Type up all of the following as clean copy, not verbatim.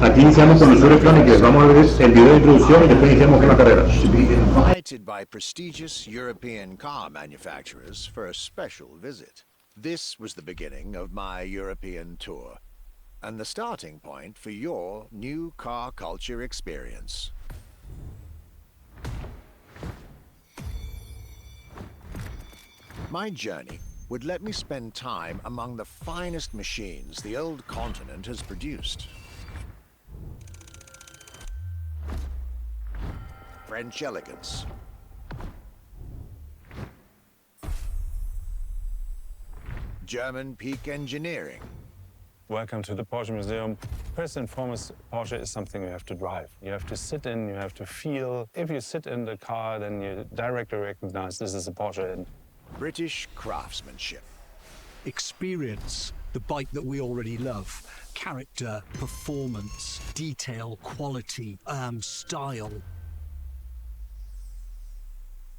Aquí iniciamos con los Tour Chronicles. Vamos a ver el video de introducción y después iniciamos con la carrera. Invited by prestigious European car manufacturers for a special visit. This was the beginning of my European tour, and the starting point for your new car culture experience. My journey would let me spend time among the finest machines the old continent has produced. French elegance, German peak engineering. Welcome to the Porsche Museum. First and foremost, Porsche is something you have to drive. You have to sit in, you have to feel. If you sit in the car, then you directly recognize this is a Porsche. And British craftsmanship. Experience the bike that we already love. Character, performance, detail, quality, style.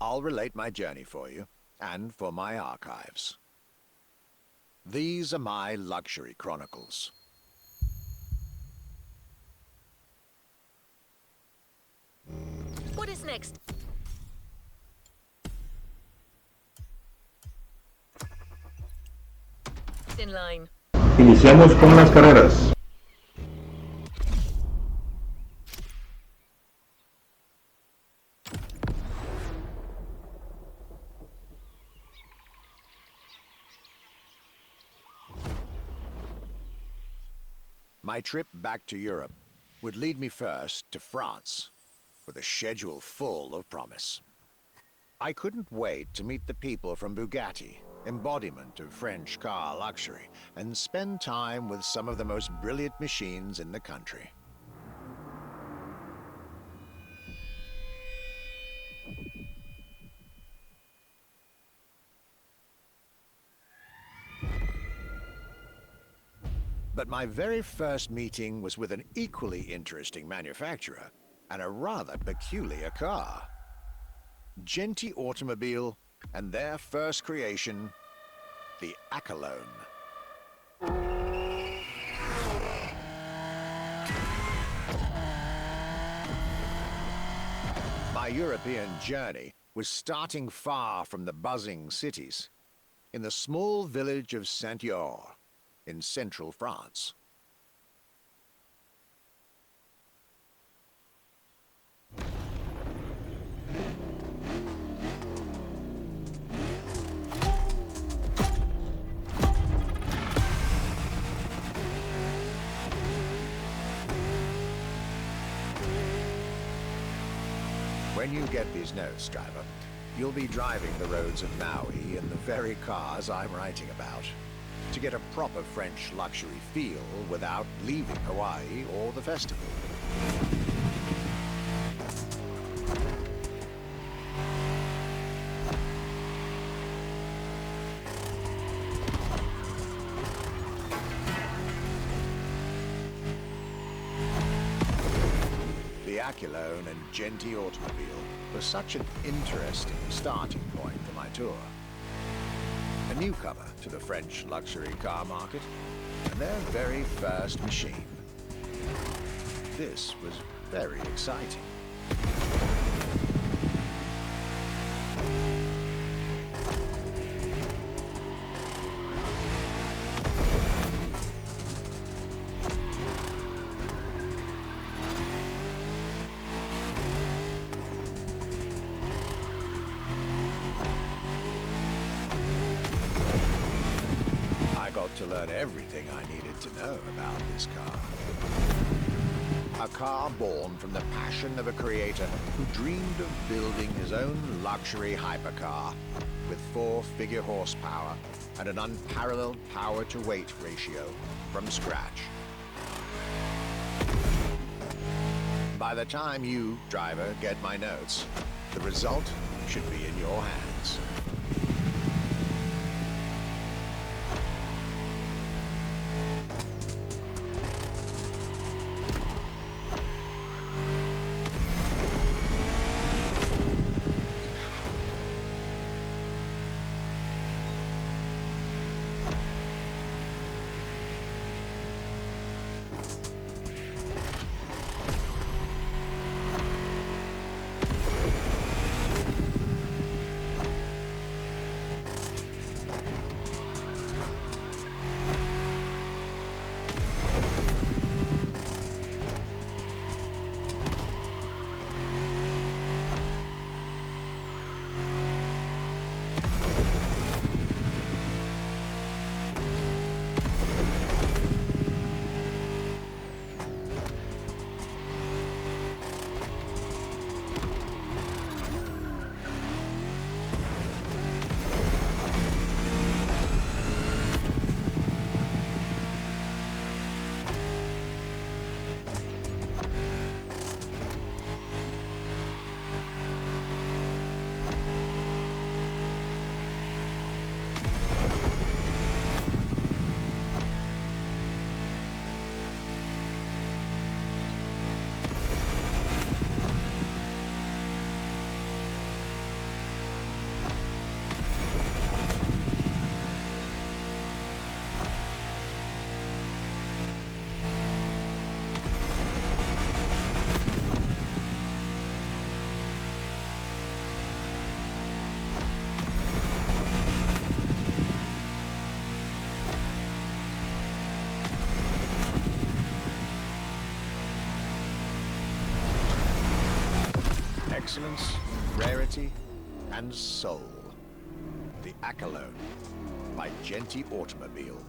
I'll relate my journey for you, and for my archives. These are my luxury chronicles. What is next? In line. Iniciamos con las carreras. My trip back to Europe would lead me first to France, with a schedule full of promise. I couldn't wait to meet the people from Bugatti, embodiment of French car luxury, and spend time with some of the most brilliant machines in the country. But my very first meeting was with an equally interesting manufacturer and a rather peculiar car. Genti Automobile and their first creation, the Accolone. My European journey was starting far from the buzzing cities, in the small village of Saint-Yor, in central France. When you get these notes, driver, you'll be driving the roads of Maui in the very cars I'm writing about, to get a proper French luxury feel without leaving Hawaii or the festival. The Accolone and Genti Automobile was such an interesting starting point for my tour. A newcomer to the French luxury car market, and their very first machine. This was very exciting. To learn everything I needed to know about this car. A car born from the passion of a creator who dreamed of building his own luxury hypercar with 4-figure horsepower and an unparalleled power-to-weight ratio from scratch. By the time you, driver, get my notes, the result should be in your hands. excellence, rarity, and soul. The Accolone by Genty Automobile.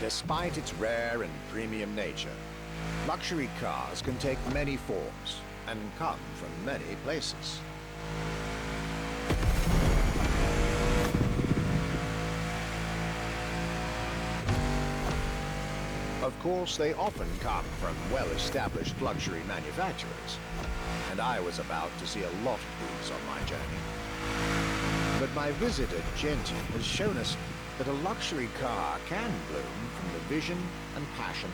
Despite its rare and premium nature, luxury cars can take many forms and come from many places. Of course, they often come from well-established luxury manufacturers, and I was about to see a lot of these on my journey. But my visit at Genty has shown us that a luxury car can bloom from the vision and passion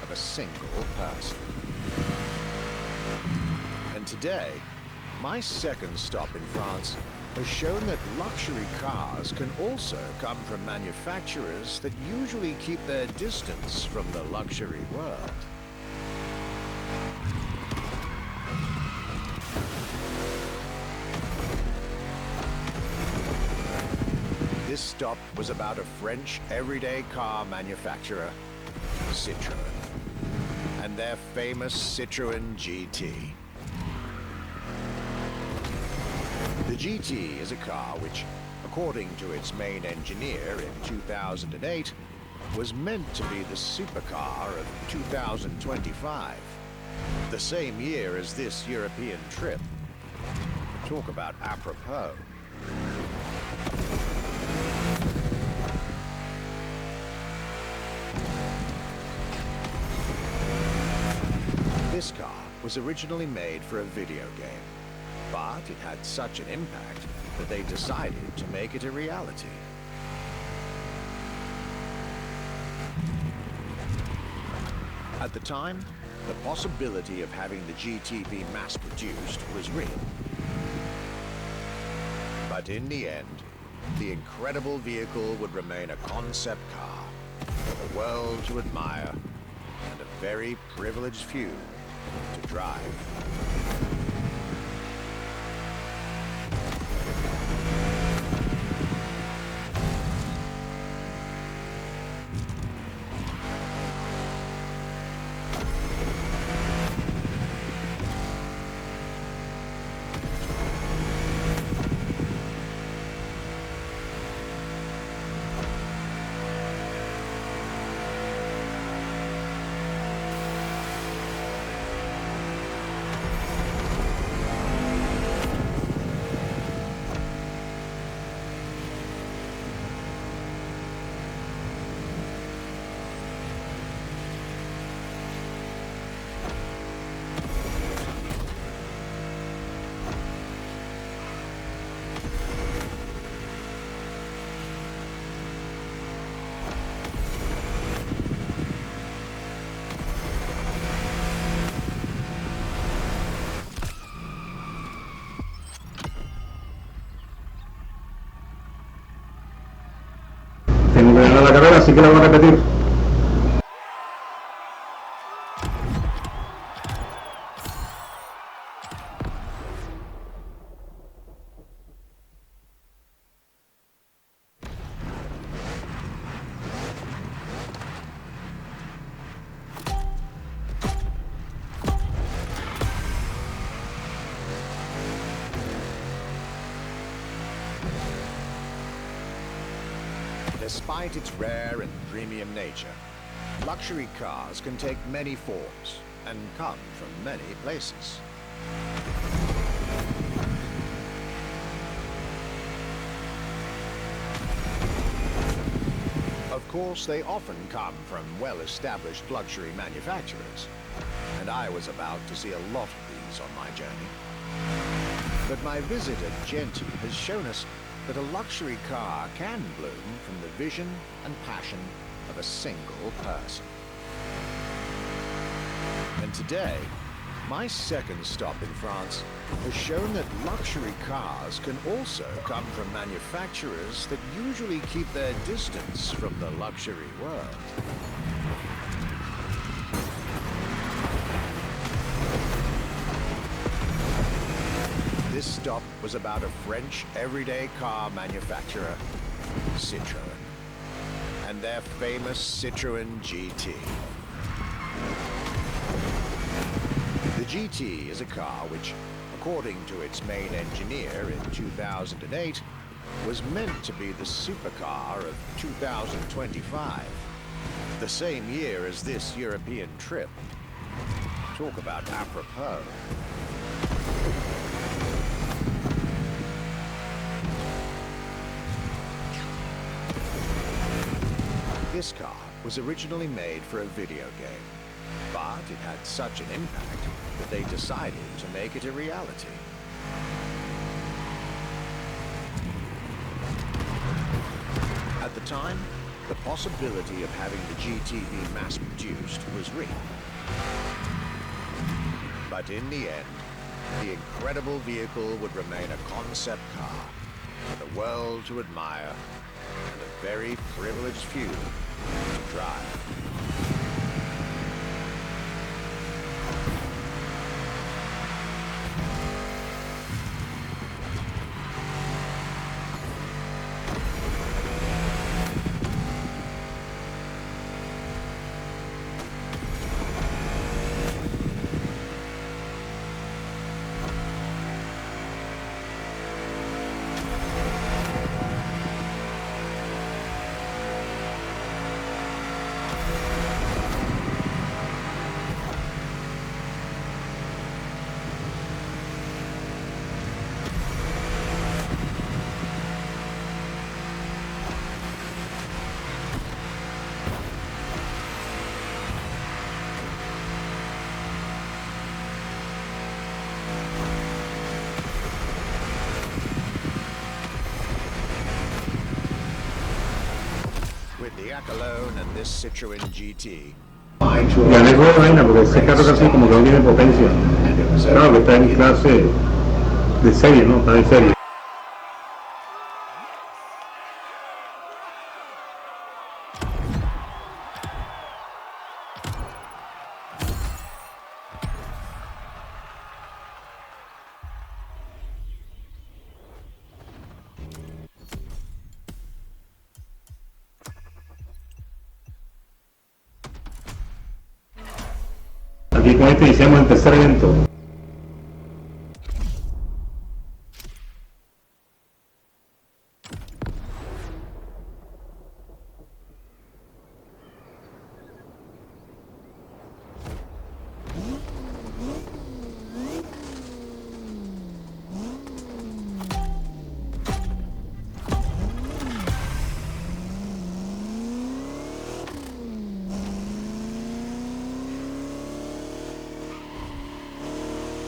of a single person. And today, my second stop in France has shown that luxury cars can also come from manufacturers that usually keep their distance from the luxury world. This stop was about a French everyday car manufacturer, Citroën, and their famous Citroën GT. The GT is a car which, according to its main engineer in 2008, was meant to be the supercar of 2025, the same year as this European trip. Talk about apropos. This car was originally made for a video game, but it had such an impact that they decided to make it a reality. At the time, the possibility of having the GT be mass-produced was real. But in the end, the incredible vehicle would remain a concept car for the world to admire and a very privileged few to drive. Tengo que ganar la carrera, así que la voy a repetir. Despite its rare and premium nature, luxury cars can take many forms and come from many places. course, they often come from well-established luxury manufacturers, and I was about to see a lot of these on my journey. But my visit at Genti has shown us that a luxury car can bloom from the vision and passion of a single person. And today, my second stop in France has shown that luxury cars can also come from manufacturers that usually keep their distance from the luxury world. This stop was about a French everyday car manufacturer, Citroën, and their famous Citroën GT. The GT is a car which, according to its main engineer in 2008, was meant to be the supercar of 2025, the same year as this European trip. Talk about apropos. This car was originally made for a video game, but it had such an impact that they decided to make it a reality. At the time, the possibility of having the GT be mass-produced was real. But in the end, the incredible vehicle would remain a concept car for the world to admire and a very privileged few to drive. The Accolone and this Citroën GT. Gané fue de vaina porque ese carro casi como que no tiene potencia. Claro que está en clase de serie, ¿no? Está en serie. Aquí con este iniciamos el tercer evento.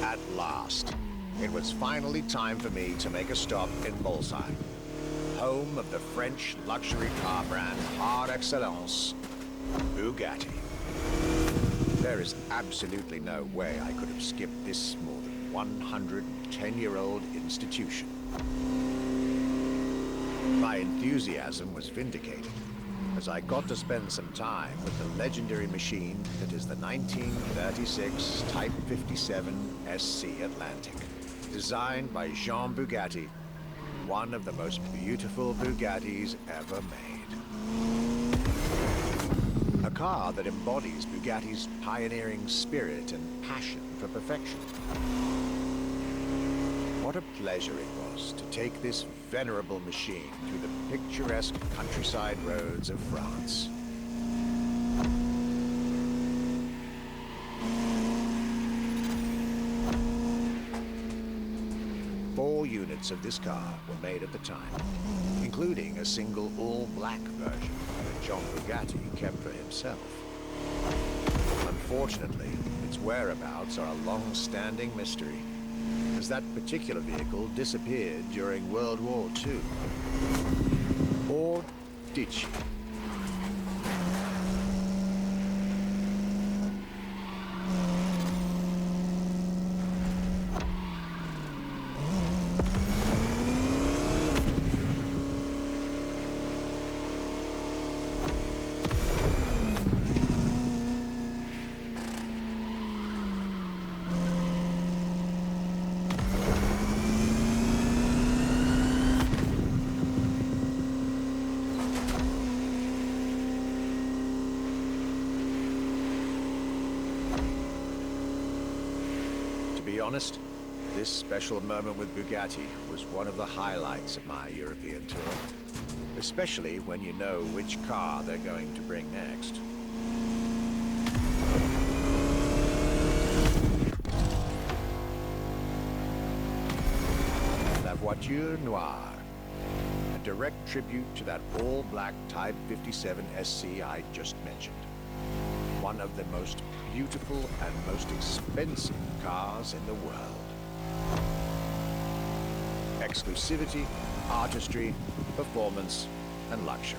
At last, it was finally time for me to make a stop in Mulsanne, home of the French luxury car brand par excellence, Bugatti. There is absolutely no way I could have skipped this more than 110-year-old institution. My enthusiasm was vindicated, as I got to spend some time with the legendary machine that is the 1936 Type 57 SC Atlantic, designed by Jean Bugatti, one of the most beautiful Bugattis ever made. A car that embodies Bugatti's pioneering spirit and passion for perfection. What a pleasure it was to take this venerable machine through the picturesque countryside roads of France. 4 units of this car were made at the time, including a single all-black version that John Bugatti kept for himself. Unfortunately, its whereabouts are a long-standing mystery, as that particular vehicle disappeared during World War II. Or did she? To be honest, this special moment with Bugatti was one of the highlights of my European tour, especially when you know which car they're going to bring next. La Voiture Noire, a direct tribute to that all-black Type 57 SC I just mentioned. One of the most beautiful and most expensive cars in the world. Exclusivity, artistry, performance, and luxury.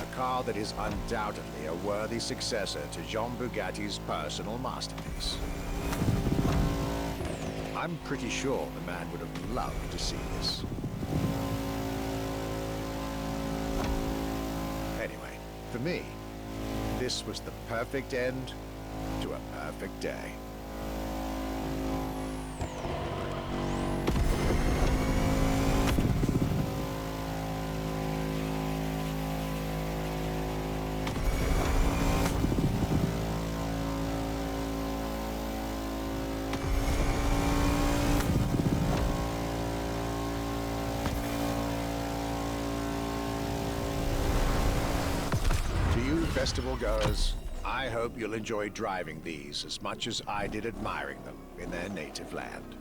A car that is undoubtedly a worthy successor to Jean Bugatti's personal masterpiece. I'm pretty sure the man would have loved to see this. Anyway, for me, this was the perfect end to a perfect day. To you festival goers, I hope you'll enjoy driving these as much as I did admiring them in their native land.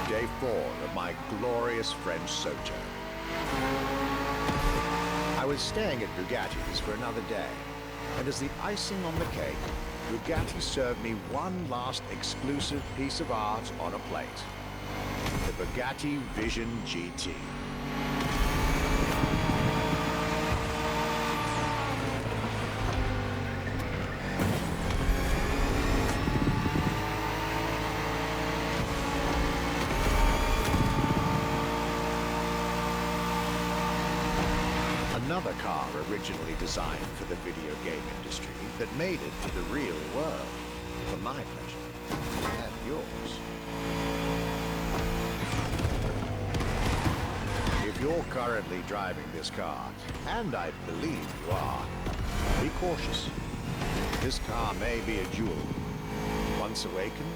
Day 4 of my glorious French sojourn. I was staying at Bugatti's for another day, and as the icing on the cake, Bugatti served me one last exclusive piece of art on a plate. The Bugatti Vision GT. Another car originally designed for the video game industry that made it to the real world, for my pleasure and yours. If you're currently driving this car, and I believe you are, be cautious. This car may be a jewel. Once awakened,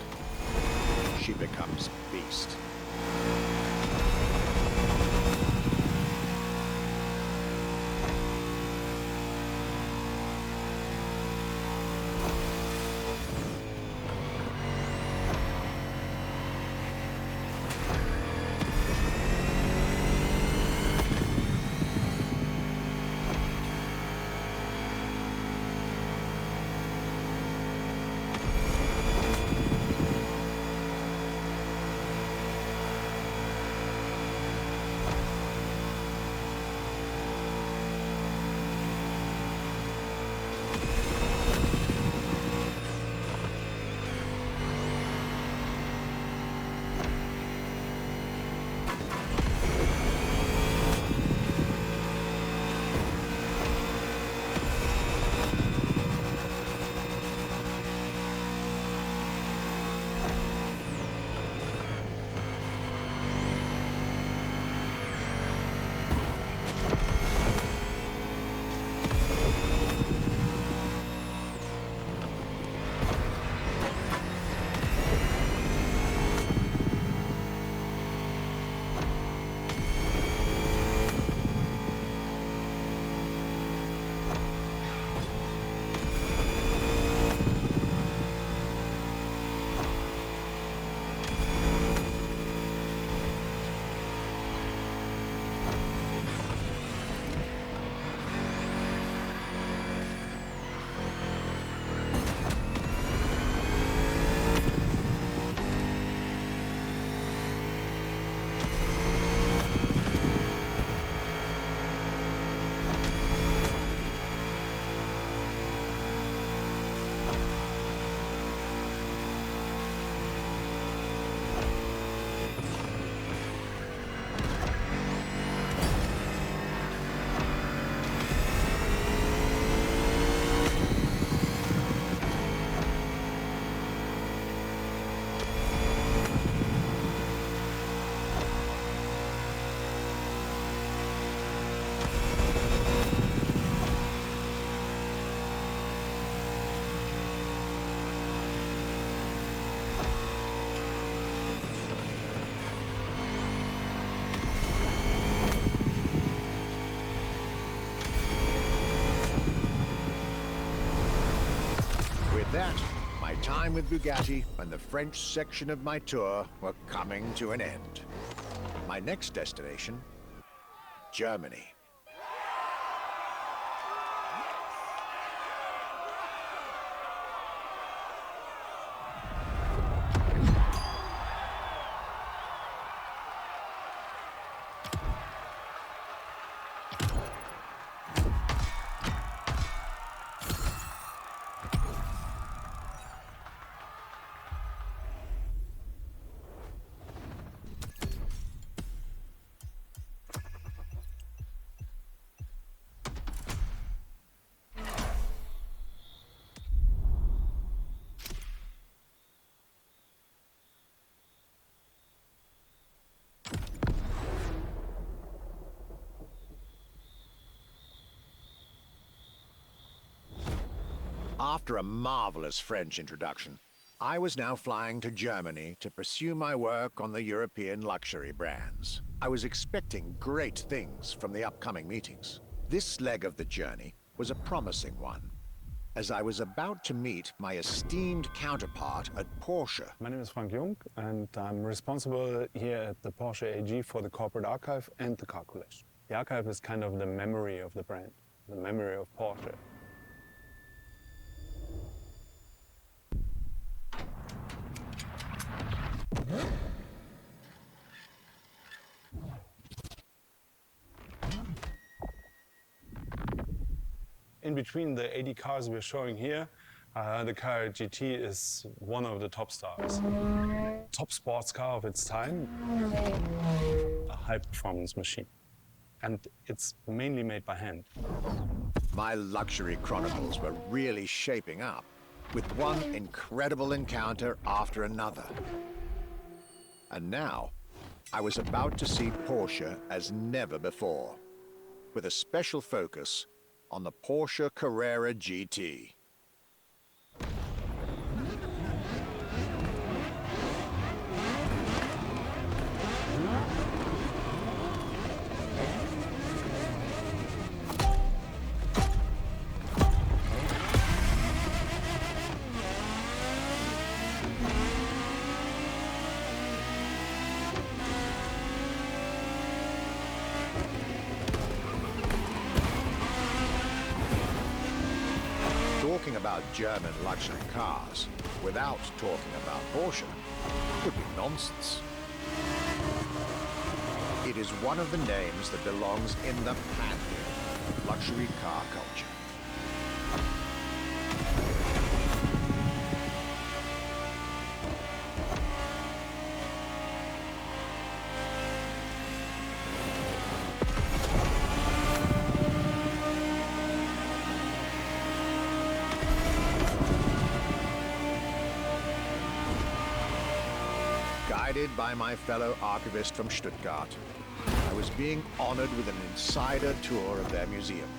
she becomes a beast. time with Bugatti and the French section of my tour were coming to an end. My next destination, Germany. After a marvelous French introduction, I was now flying to Germany to pursue my work on the European luxury brands. I was expecting great things from the upcoming meetings. This leg of the journey was a promising one, as I was about to meet my esteemed counterpart at Porsche. My name is Frank Jung, and I'm responsible here at the Porsche AG for the corporate archive and the car collection. The archive is kind of the memory of the brand, the memory of Porsche. In between the 80 cars we're showing here, the Carrera GT is one of the top stars. Top sports car of its time, a high-performance machine. And it's mainly made by hand. My luxury chronicles were really shaping up, with one incredible encounter after another. And now, I was about to see Porsche as never before, with a special focus on the Porsche Carrera GT. Talking about German luxury cars without talking about Porsche would be nonsense. It is one of the names that belongs in the pantheon of luxury car culture. Guided by my fellow archivist from Stuttgart, I was being honored with an insider tour of their museum,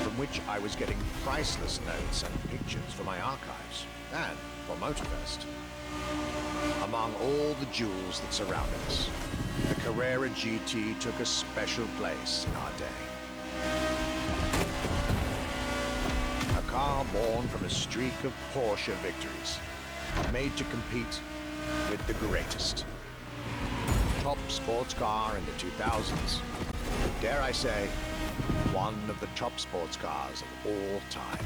from which I was getting priceless notes and pictures for my archives and for Motorfest. Among all the jewels that surround us, the Carrera GT took a special place in our day. A car born from a streak of Porsche victories, made to compete with the greatest. Top sports car in the 2000s. Dare I say, one of the top sports cars of all time.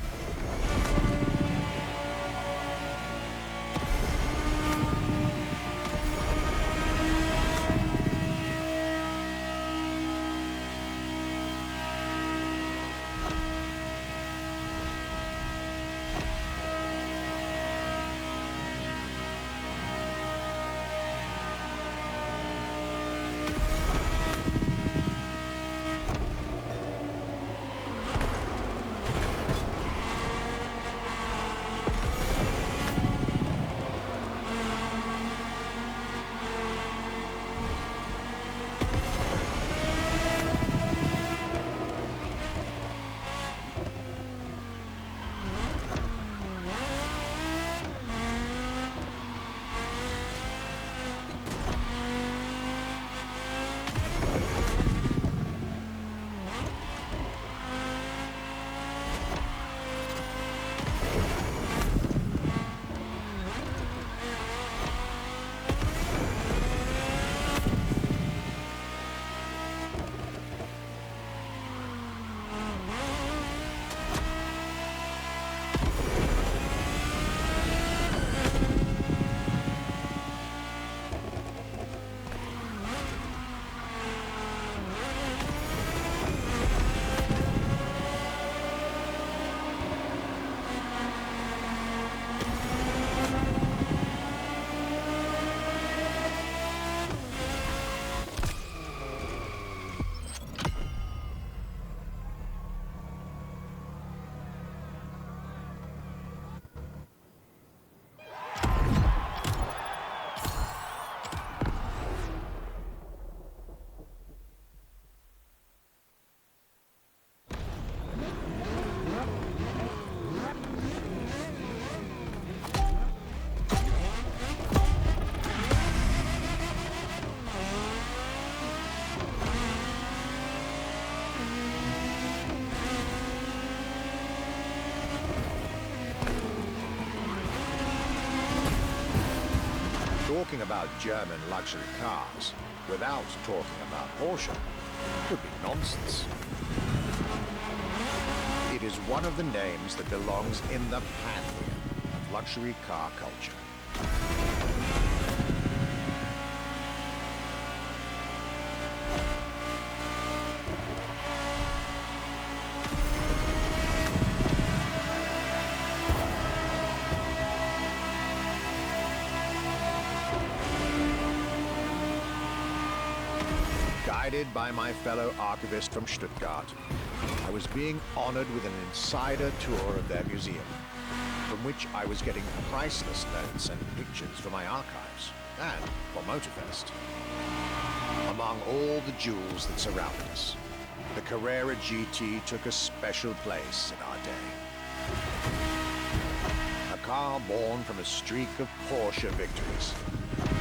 talking about German luxury cars without talking about Porsche would be nonsense. It is one of the names that belongs in the pantheon of luxury car culture. Guided by my fellow archivist from Stuttgart, I was being honored with an insider tour of their museum, from which I was getting priceless notes and pictures for my archives, and for Motorfest. Among all the jewels that surrounded us, the Carrera GT took a special place in our day. A car born from a streak of Porsche victories,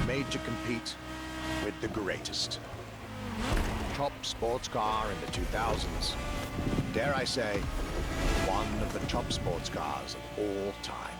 made to compete with the greatest. Top sports car in the 2000s. Dare I say, one of the top sports cars of all time.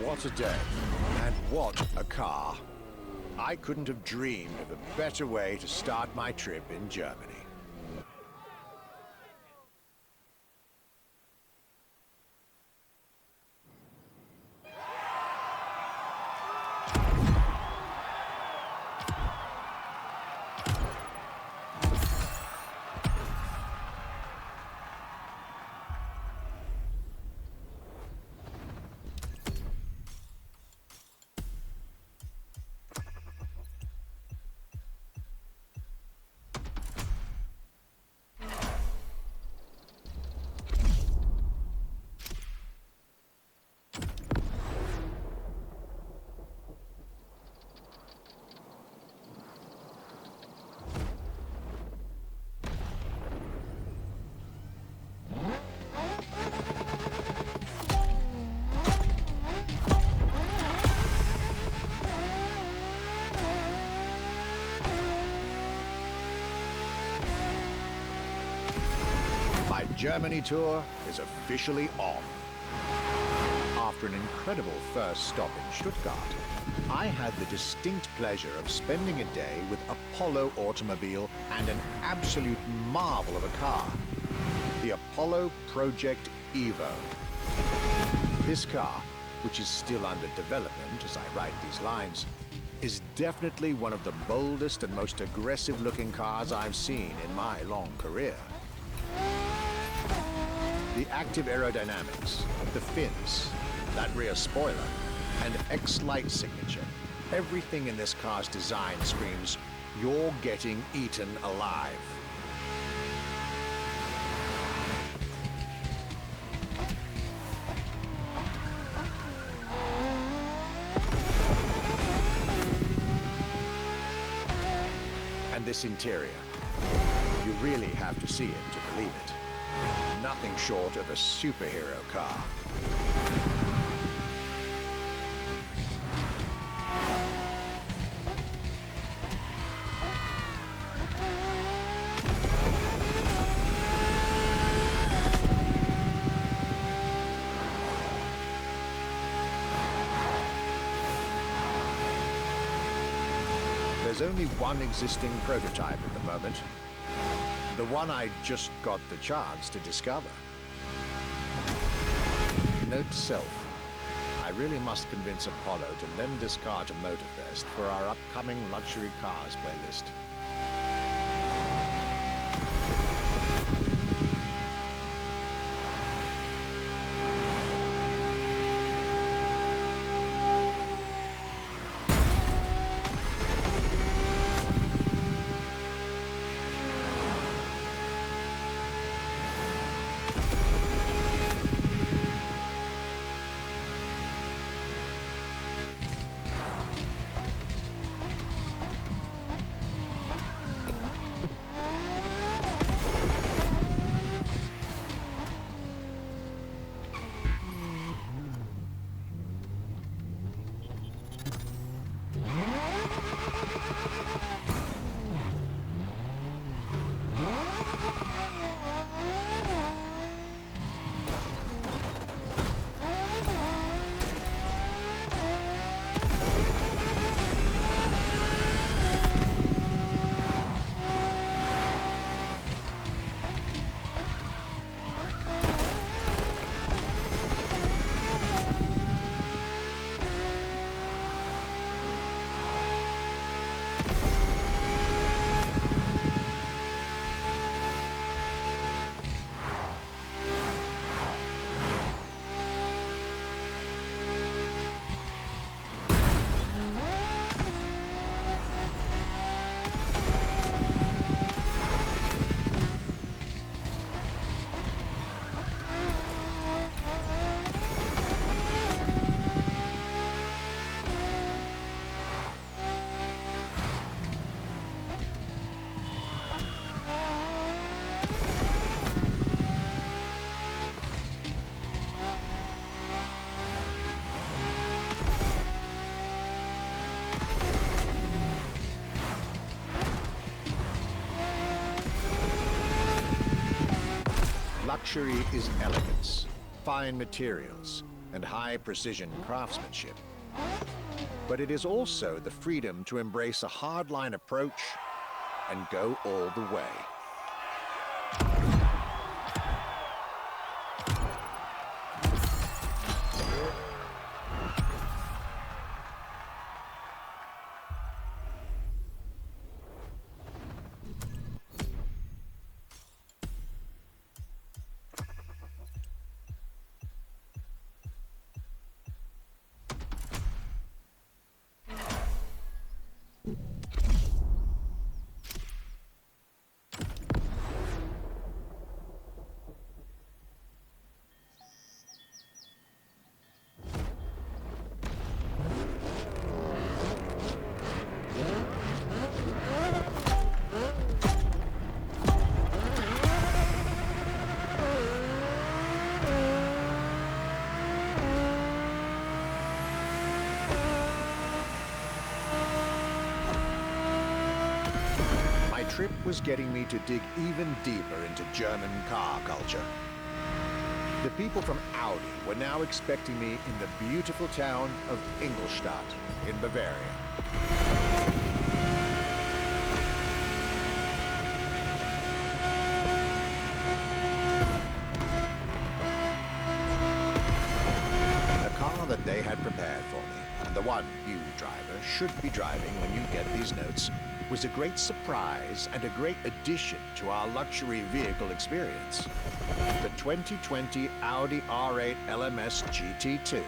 What a day, and what a car. I couldn't have dreamed of a better way to start my trip in Germany. Germany tour is officially on. After an incredible first stop in Stuttgart, I had the distinct pleasure of spending a day with Apollo Automobile and an absolute marvel of a car, the Apollo Project Evo. This car, which is still under development as I write these lines, is definitely one of the boldest and most aggressive-looking cars I've seen in my long career. The active aerodynamics, the fins, that rear spoiler, and X-Light signature, everything in this car's design screams, you're getting eaten alive. And this interior, you really have to see it to believe it. nothing short of a superhero car. There's only one existing prototype at the moment. The one I just got the chance to discover. Note to self, I really must convince Apollo to lend this car to Motorfest for our upcoming luxury cars playlist. Luxury is elegance, fine materials, and high-precision craftsmanship. But it is also the freedom to embrace a hardline approach and go all the way. Trip was getting me to dig even deeper into German car culture. The people from Audi were now expecting me in the beautiful town of Ingolstadt in Bavaria. The car that they had prepared for me, and the one you, driver, should be driving when you get these notes, was a great surprise and a great addition to our luxury vehicle experience. The 2020 Audi R8 LMS GT2.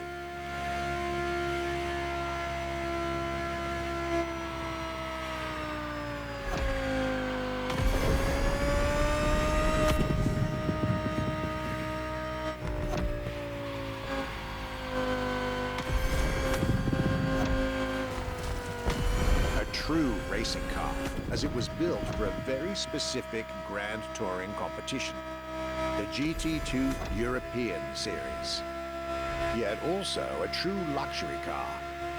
True racing car, as it was built for a very specific grand touring competition. the GT2 European series. Yet also a true luxury car,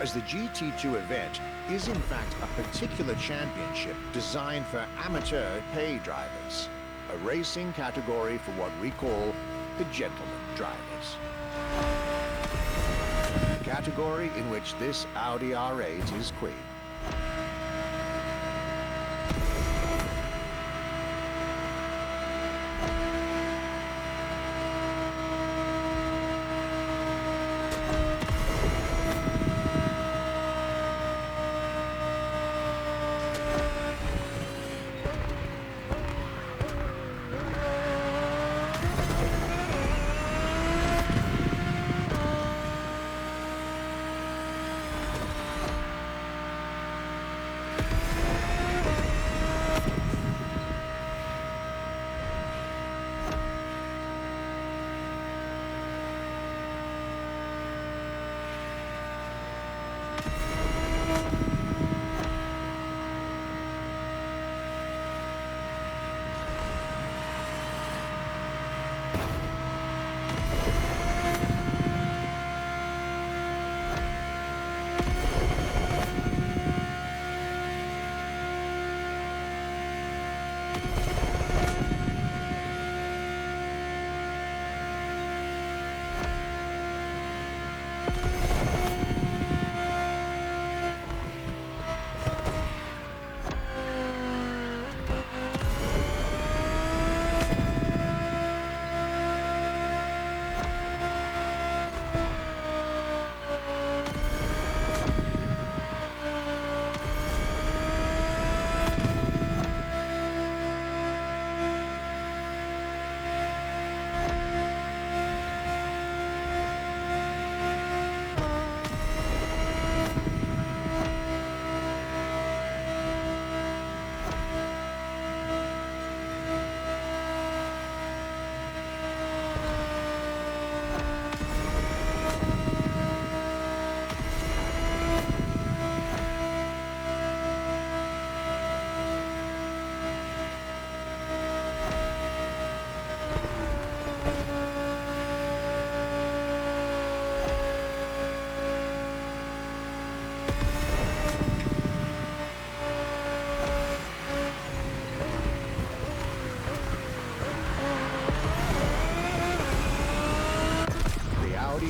as the GT2 event is in fact a particular championship designed for amateur pay drivers, a racing category for what we call the gentleman drivers. A category in which this Audi R8 is queen.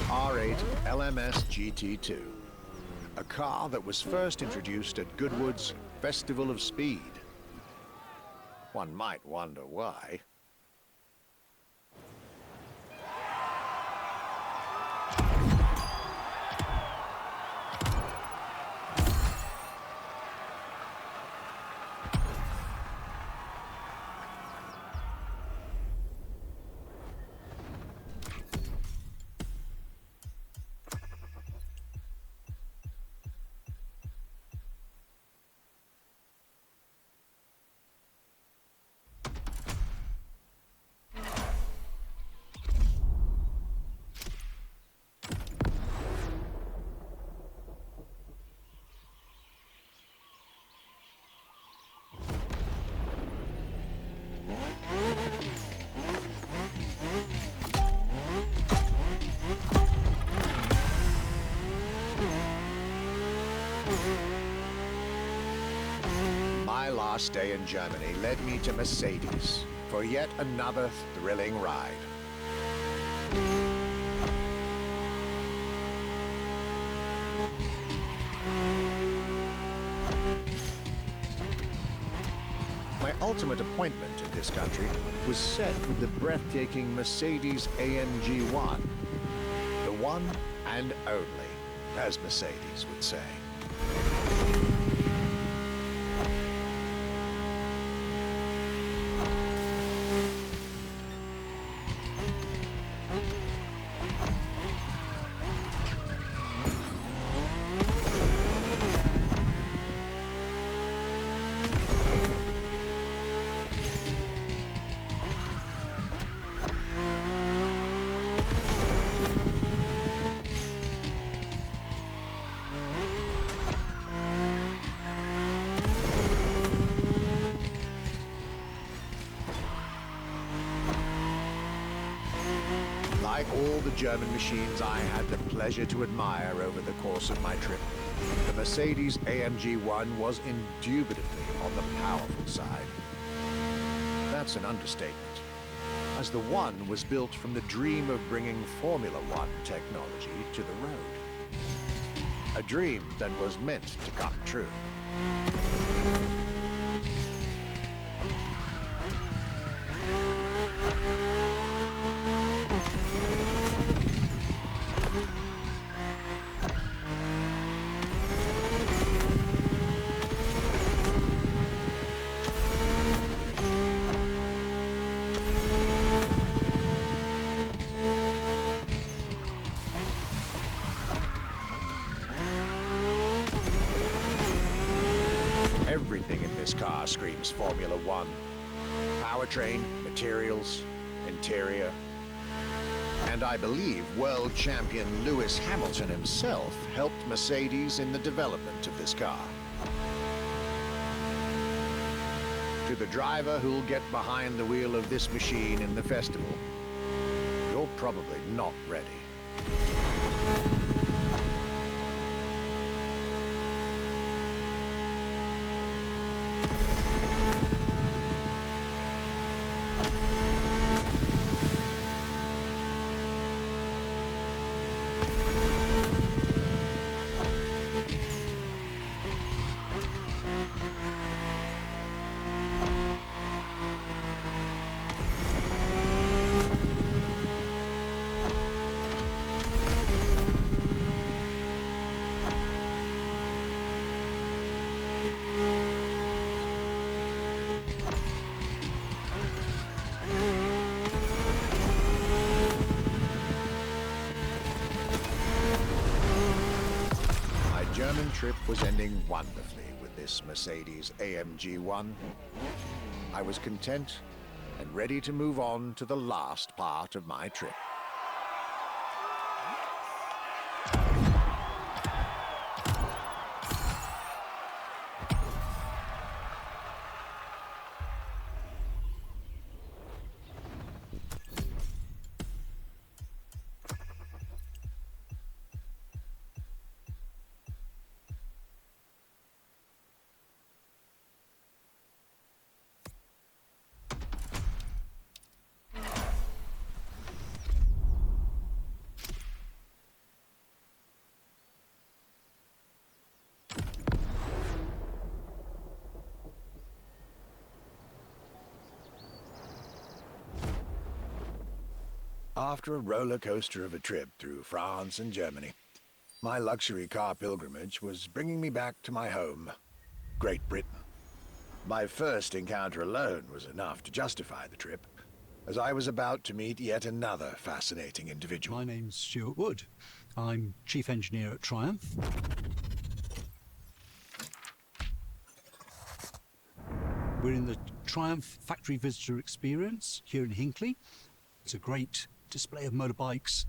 R8 LMS GT2, a car that was first introduced at Goodwood's Festival of Speed. One might wonder why. My last day in Germany led me to Mercedes for yet another thrilling ride. My ultimate appointment in this country was set with the breathtaking Mercedes AMG 1. The one and only, as Mercedes would say. all the German machines I had the pleasure to admire over the course of my trip, the Mercedes-AMG 1 was indubitably on the powerful side. That's an understatement, as the One was built from the dream of bringing Formula One technology to the road. A dream that was meant to come true. Everything in this car screams Formula One. Powertrain, materials, interior. And I believe world champion Lewis Hamilton himself helped Mercedes in the development of this car. To the driver who'll get behind the wheel of this machine in the festival, you're probably not ready. German trip was ending wonderfully with this Mercedes-AMG 1. I was content and ready to move on to the last part of my trip. After a roller coaster of a trip through France and Germany, my luxury car pilgrimage was bringing me back to my home, Great Britain. My first encounter alone was enough to justify the trip, as I was about to meet yet another fascinating individual. My name's Stuart Wood. I'm Chief Engineer at Triumph. We're in the Triumph Factory Visitor Experience here in Hinckley. It's a great display of motorbikes.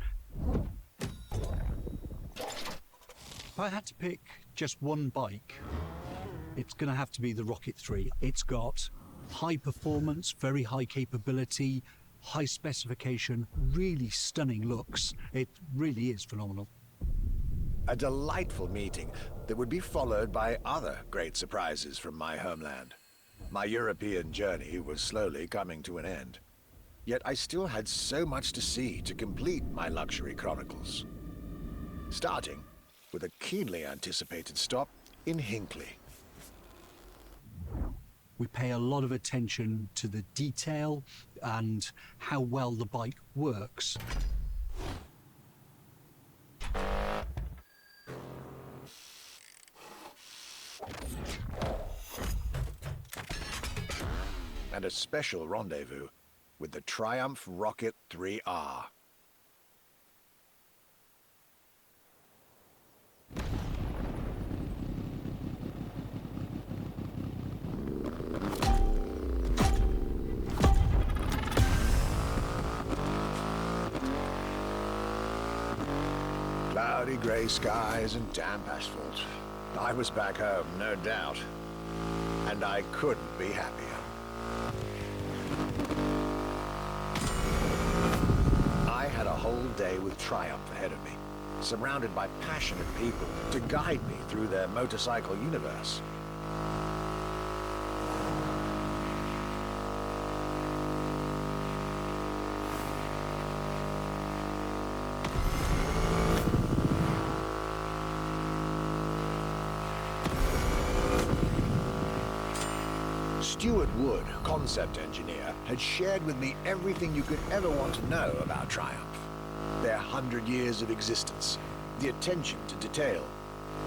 If I had to pick just one bike, it's going to have to be the Rocket 3. It's got high performance, very high capability, high specification, really stunning looks. It really is phenomenal. A delightful meeting that would be followed by other great surprises from my homeland. My European journey was slowly coming to an end. Yet I still had so much to see to complete my luxury chronicles. Starting with a keenly anticipated stop in Hinckley. We pay a lot of attention to the detail and how well the bike works. And a special rendezvous with the Triumph Rocket 3R. Cloudy grey skies and damp asphalt. I was back home, no doubt. And I couldn't be happier. I had a whole whole day with triumph ahead of me, surrounded by passionate people to guide me through their motorcycle universe. Stuart Wood, concept engineer, had shared with me everything you could ever want to know about Triumph. Their 100 years of existence, the attention to detail,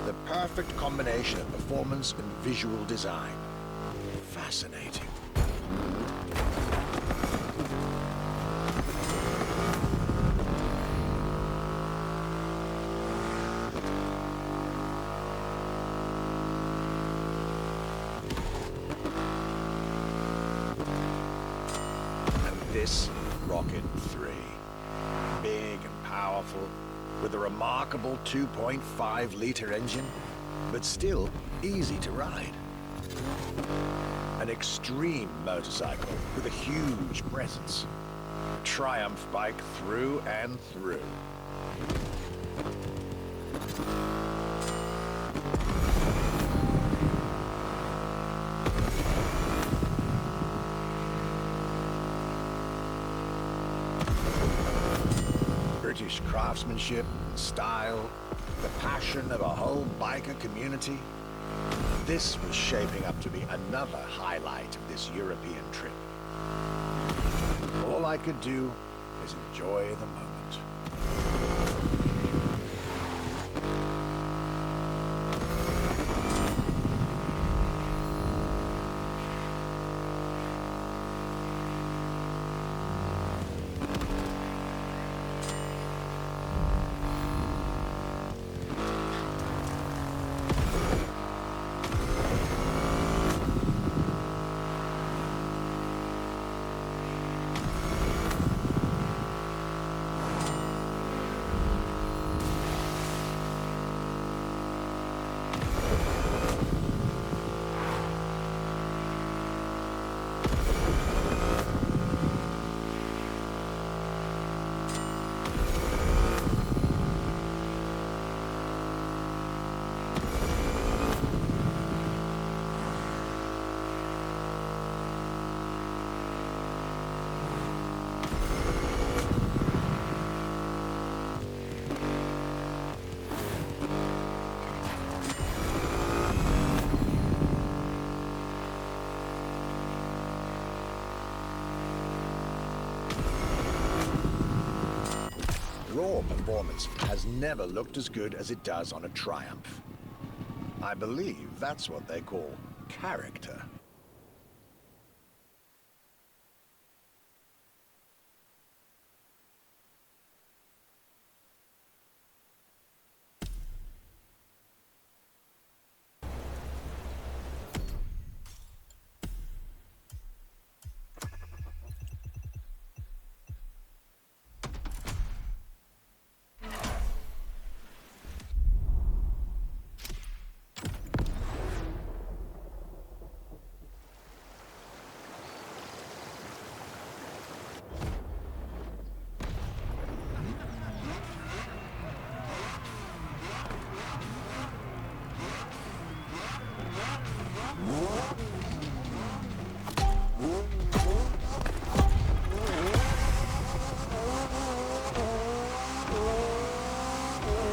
the perfect combination of performance and visual design. Fascinating. This Rocket 3, big and powerful, with a remarkable 2.5-liter engine, but still easy to ride. An extreme motorcycle with a huge presence. A Triumph bike through and through. British craftsmanship and style, the passion of a whole biker community. This was shaping up to be another highlight of this European trip. All I could do is enjoy the moment. Raw performance has never looked as good as it does on a Triumph. I believe that's what they call character.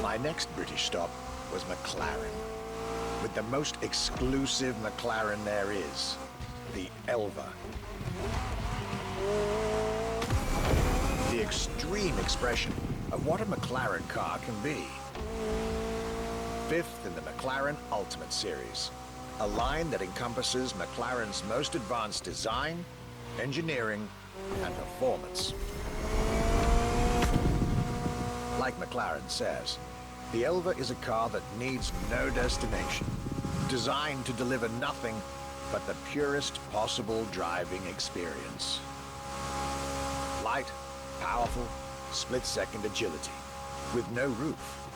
My next British stop was McLaren, with the most exclusive McLaren there is, the Elva. The extreme expression of what a McLaren car can be. Fifth in the McLaren Ultimate Series, a line that encompasses McLaren's most advanced design, engineering, and performance. Like McLaren says, the Elva is a car that needs no destination, designed to deliver nothing but the purest possible driving experience. Light, powerful, split-second agility, with no roof,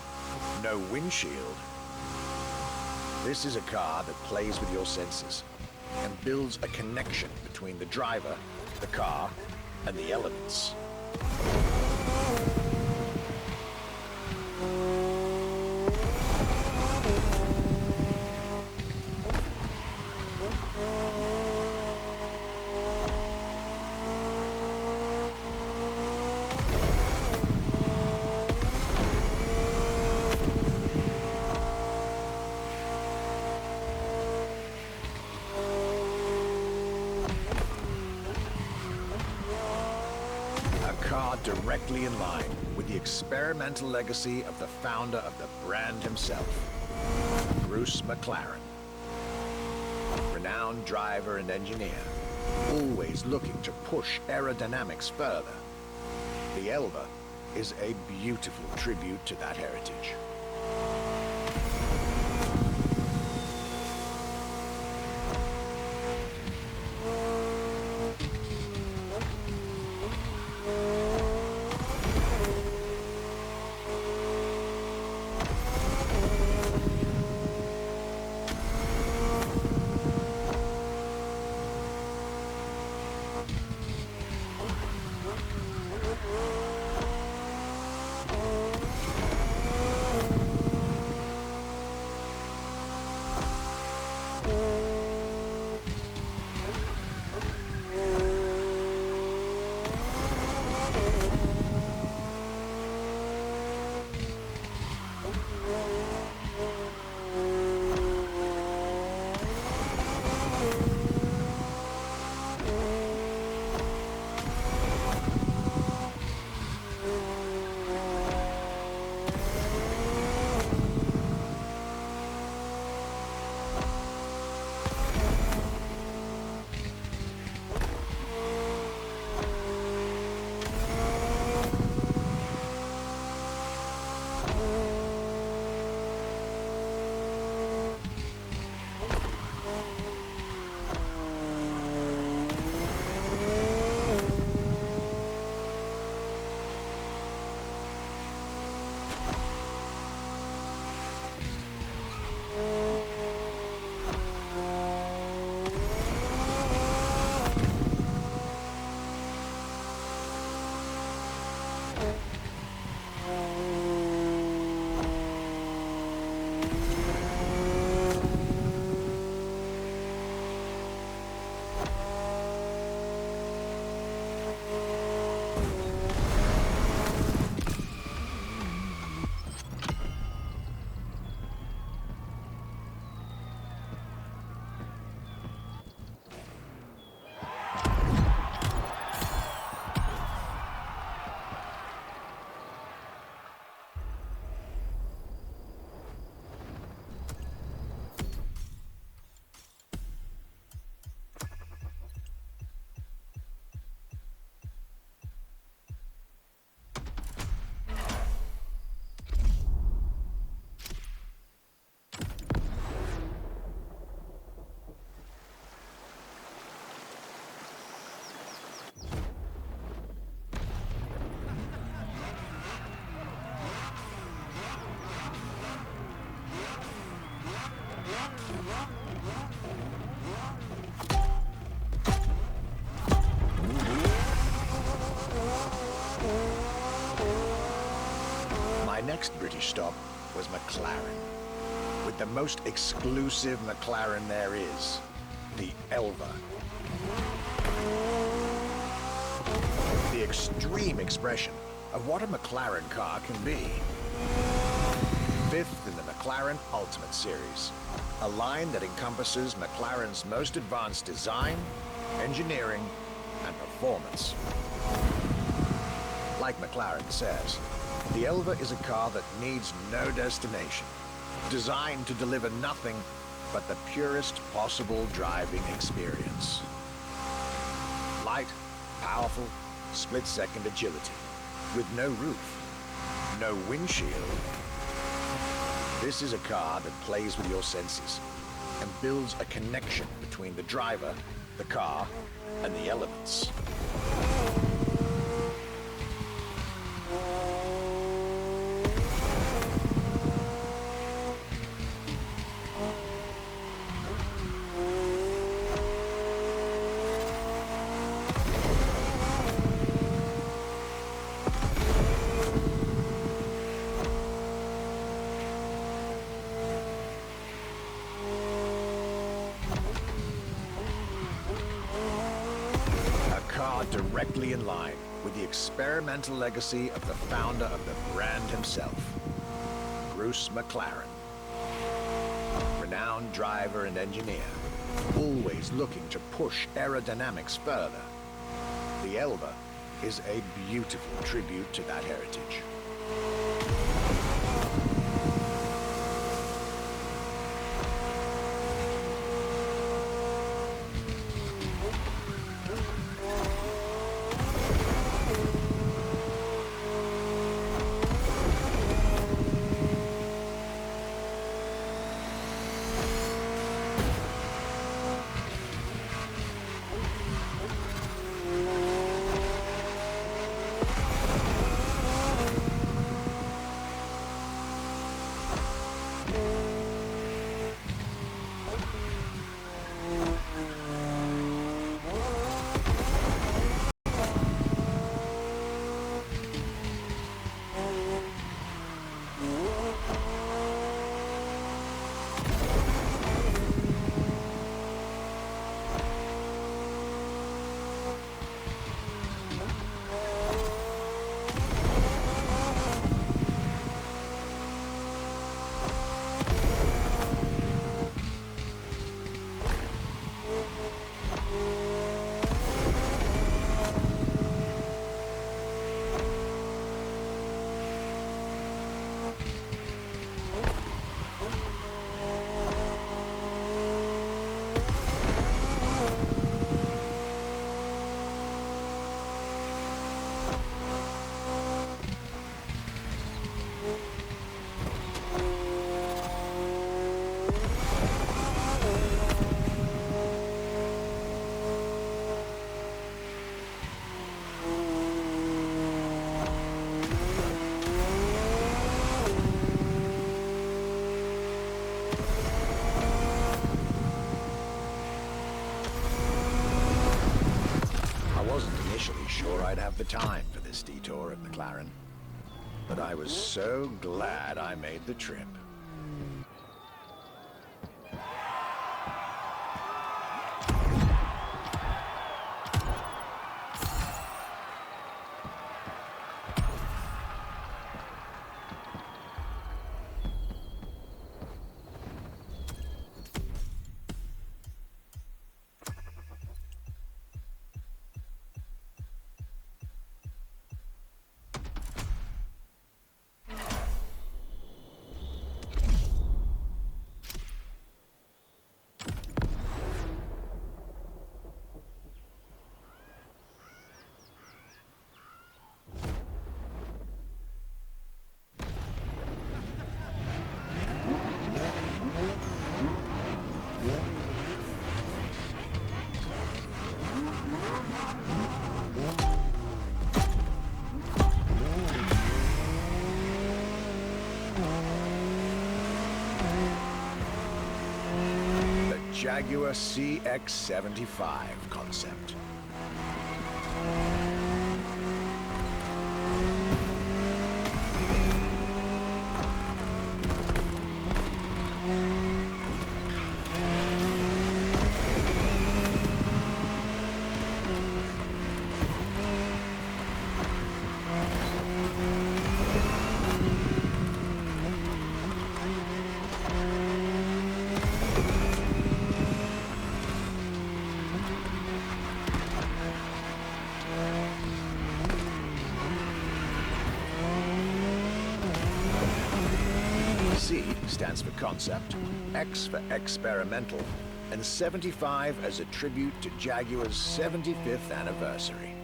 no windshield. This is a car that plays with your senses and builds a connection between the driver, the car, and the elements. directly in line with the experimental legacy of the founder of the brand himself, Bruce McLaren. Renowned driver and engineer, always looking to push aerodynamics further. The Elva is a beautiful tribute to that heritage. Next British stop was McLaren, with the most exclusive McLaren there is, the Elva. The extreme expression of what a McLaren car can be. Fifth in the McLaren Ultimate Series, a line that encompasses McLaren's most advanced design, engineering, and performance. Like McLaren says, the Elva is a car that needs no destination, designed to deliver nothing but the purest possible driving experience. Light, powerful, split-second agility, with no roof, no windshield. This is a car that plays with your senses and builds a connection between the driver, the car, and the elements. Directly in line with the experimental legacy of the founder of the brand himself, Bruce McLaren. Renowned driver and engineer, always looking to push aerodynamics further. The Elva is a beautiful tribute to that heritage. Sure I'd have the time for this detour at McLaren, but I was so glad I made the trip. Jaguar CX-75 concept. C stands for concept, X for experimental, and 75 as a tribute to Jaguar's 75th anniversary.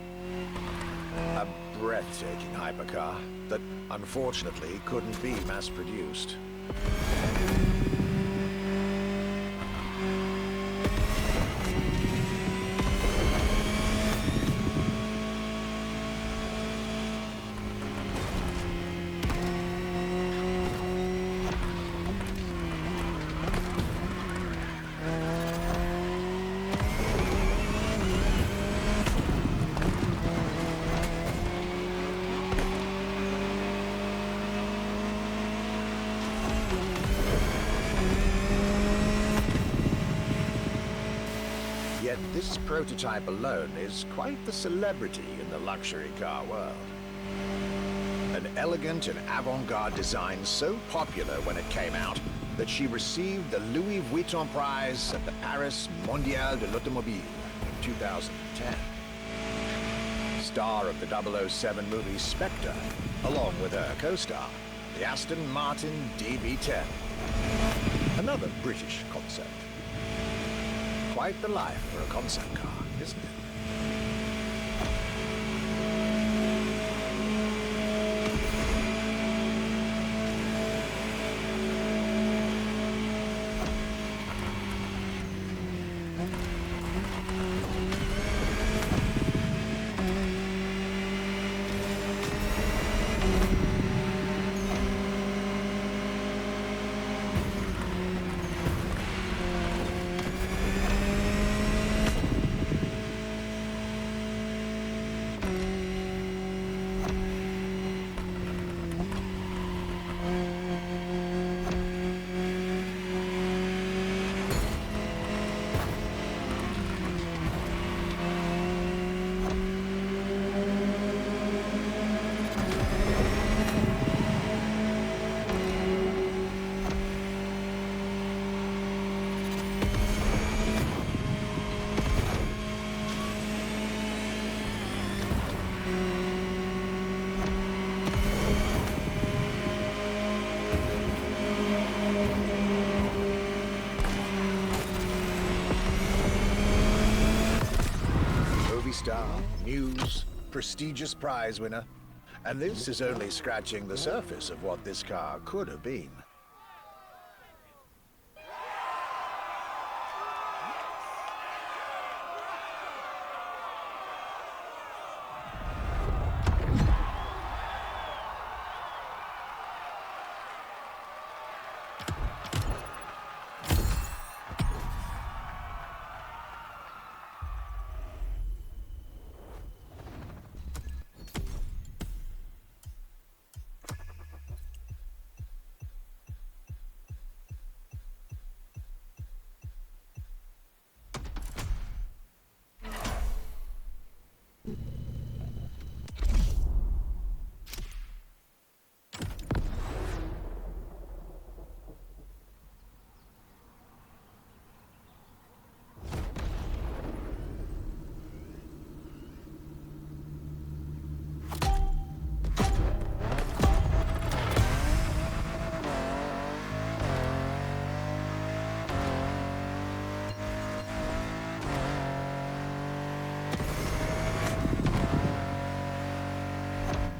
A breathtaking hypercar that unfortunately couldn't be mass-produced. Yet this prototype alone is quite the celebrity in the luxury car world. An elegant and avant-garde design so popular when it came out that she received the Louis Vuitton Prize at the Paris Mondial de l'Automobile in 2010. star of the 007 movie Spectre, along with her co-star, the Aston Martin DB10. Another British concept. Quite the life for a concept car, isn't it? Star, news, prestigious prize winner. And this is only scratching the surface of what this car could have been.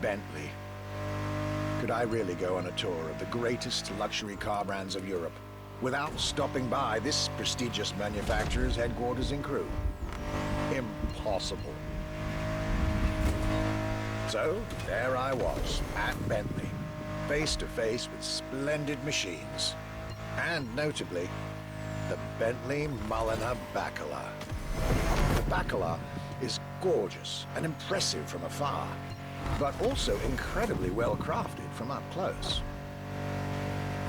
Bentley. Could I really go on a tour of the greatest luxury car brands of Europe without stopping by this prestigious manufacturer's headquarters in Crewe? Impossible. So, there I was, at Bentley, face to face with splendid machines. And notably, the Bentley Mulliner Bacala. The Bacala is gorgeous and impressive from afar, but also incredibly well crafted from up close.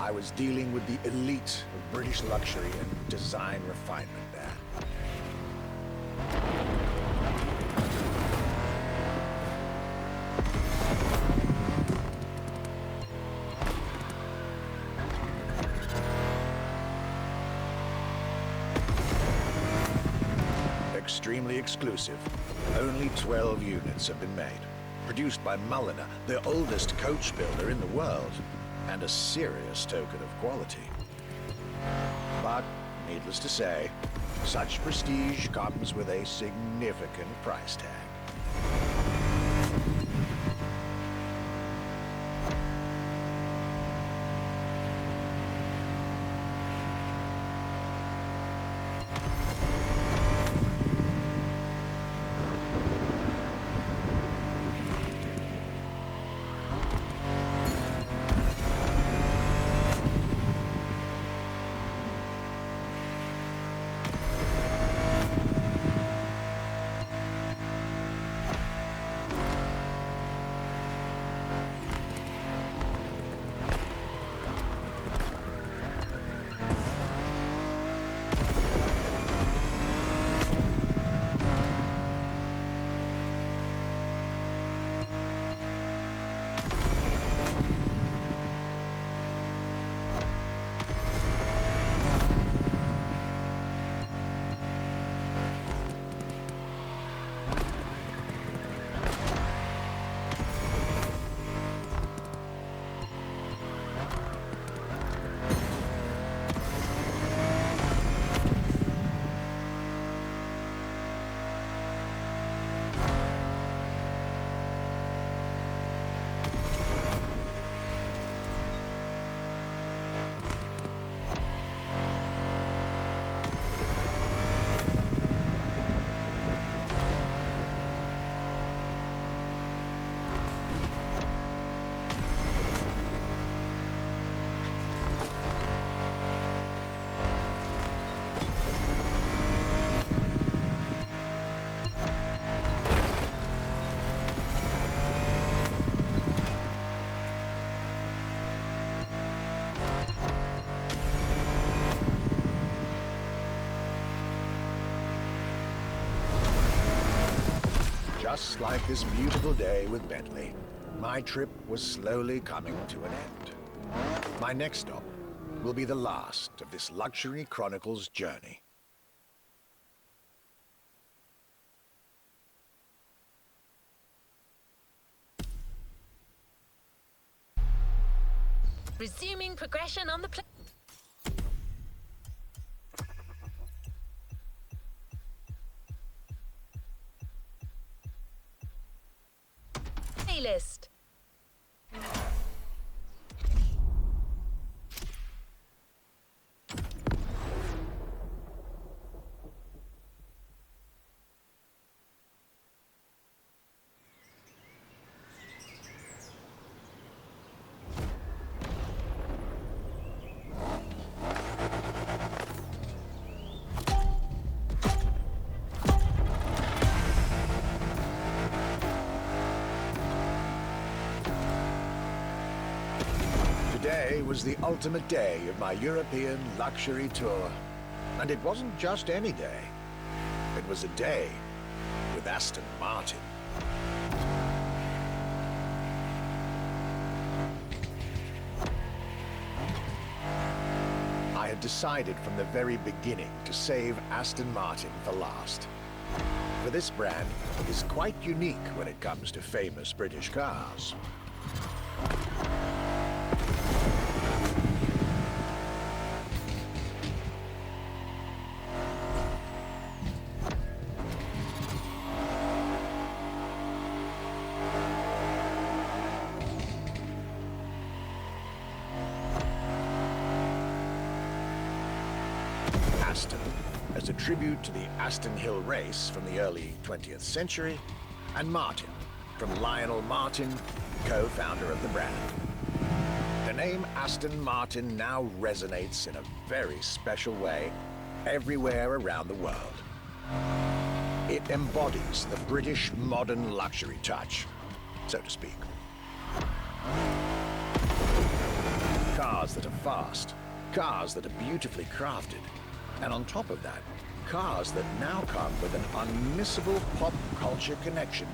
I was dealing with the elite of British luxury and design refinement there. Extremely exclusive. Only 12 units have been made. Produced by Mulliner, the oldest coach builder in the world, and a serious token of quality. But, needless to say, such prestige comes with a significant price tag. just like this beautiful day with Bentley, my trip was slowly coming to an end. My next stop will be the last of this Luxury Chronicles journey. Resuming progression on the playlist. Today was the ultimate day of my European luxury tour. And it wasn't just any day. It was a day with Aston Martin. I had decided from the very beginning to save Aston Martin for last. For this brand is quite unique when it comes to famous British cars. Aston, as a tribute to the Aston Hill race from the early 20th century, and Martin, from Lionel Martin, co-founder of the brand. The name Aston Martin now resonates in a very special way everywhere around the world. It embodies the British modern luxury touch, so to speak. Cars that are fast, cars that are beautifully crafted, and on top of that, cars that now come with an unmissable pop culture connection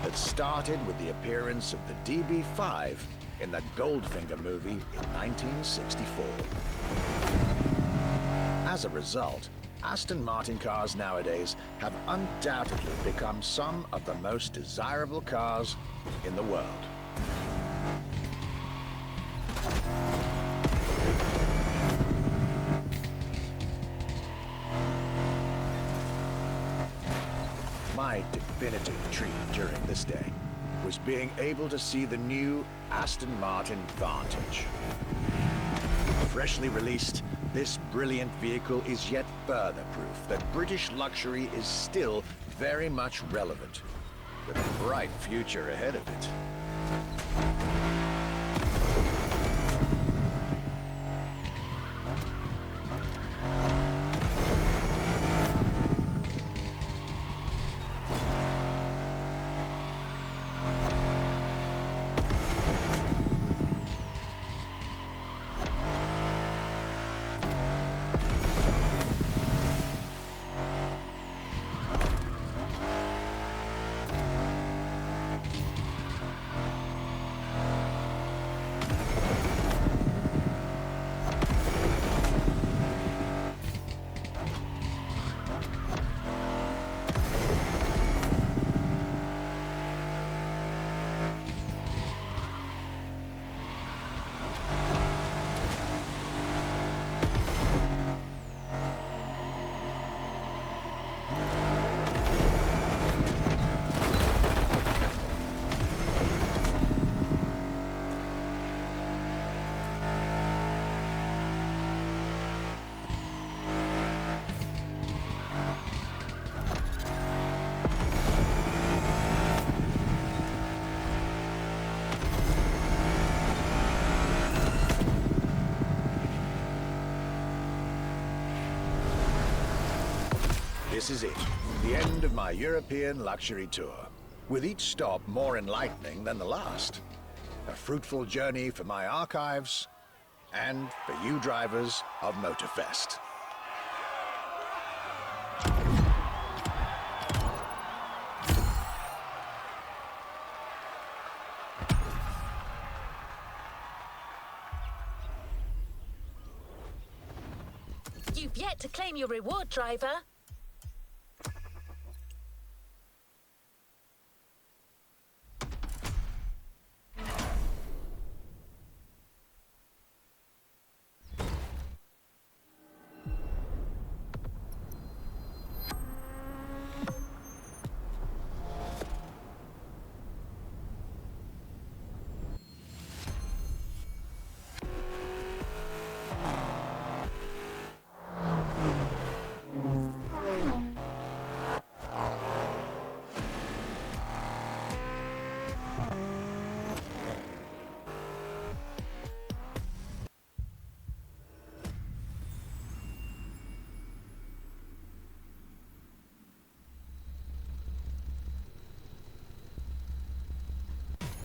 that started with the appearance of the DB5 in the Goldfinger movie in 1964. As a result, Aston Martin cars nowadays have undoubtedly become some of the most desirable cars in the world. My definitive treat during this day was being able to see the new Aston Martin Vantage. Freshly released, this brilliant vehicle is yet further proof that British luxury is still very much relevant, with a bright future ahead of it. This is it, the end of my European luxury tour, with each stop more enlightening than the last. A fruitful journey for my archives, and for you drivers of Motorfest. You've yet to claim your reward, driver.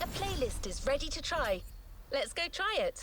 A playlist is ready to try. Let's go try it.